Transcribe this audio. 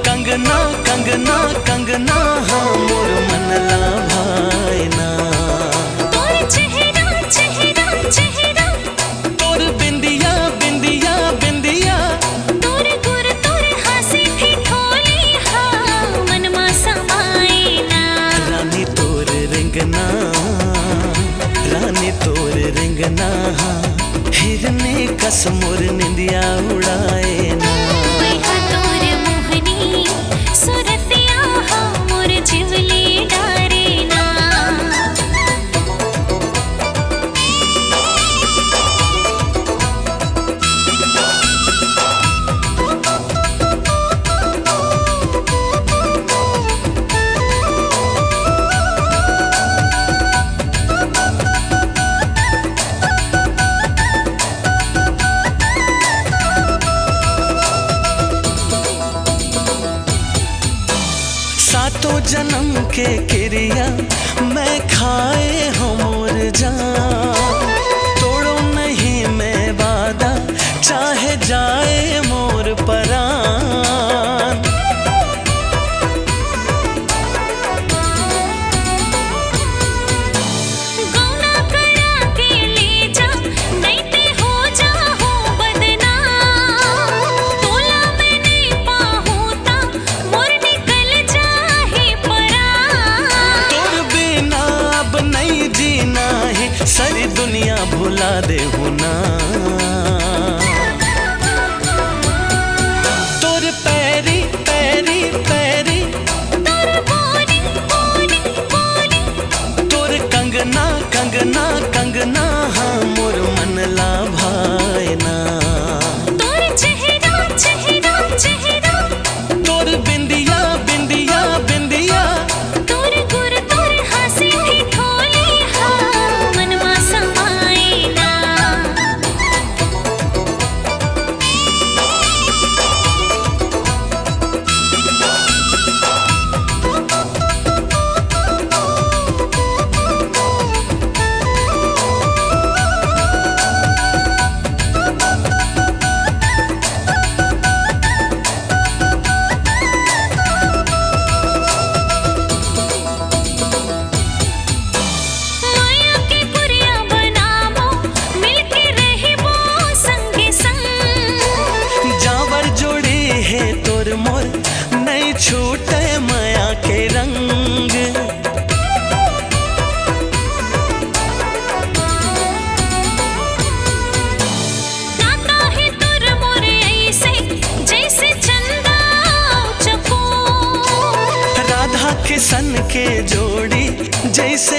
कंगना कंगना कंगना हाँ मोर मन ला भाईना। तोर चेहरा चेहरा चेहरा, तोर बिंदिया बिंदिया बिंदिया, तोर गुर तोर हंसी ठिठोली हाँ मन मा समाईना। रानी तोर रिंगना, रानी तोर रिंगना हाँ हिरने कस मोर निंदिया उड़ाए ना। सातों जन्म के क्रिया मैं खाए हूँ मोर जान। तोड़ो नहीं मैं वादा चाहे जाए मोर परान। गौना करा के ले जा नहीं ते हो जा हो बदनाम। तोला मैं नहीं पाहूता मोर निकल जाहे परान। तोर बिना अब नहीं जीना है सारी दुनिया भुला दे हो ना। तोर पैरी पैरी पैरी, तोर बोली बोली बोली, तोर कंगना कंगना कंगना हाँ मोर मन ला भाईना। तोर चेहरा चेहरा चेहरा, तोर बिंदिया बिंदिया बिंदिया, तोर गुर तोर हंसी ठिठोली हाँ मन मा समाईना। माया के पुरिया बनावो मिलके रहिबो संगे संग। जावर जोड़ी है तोर मोर नहीं छूटे माया के रंग। गाता है तोर मोर ऐसे जैसे चंदा चको। राधा किशन के जोड़ी जैसे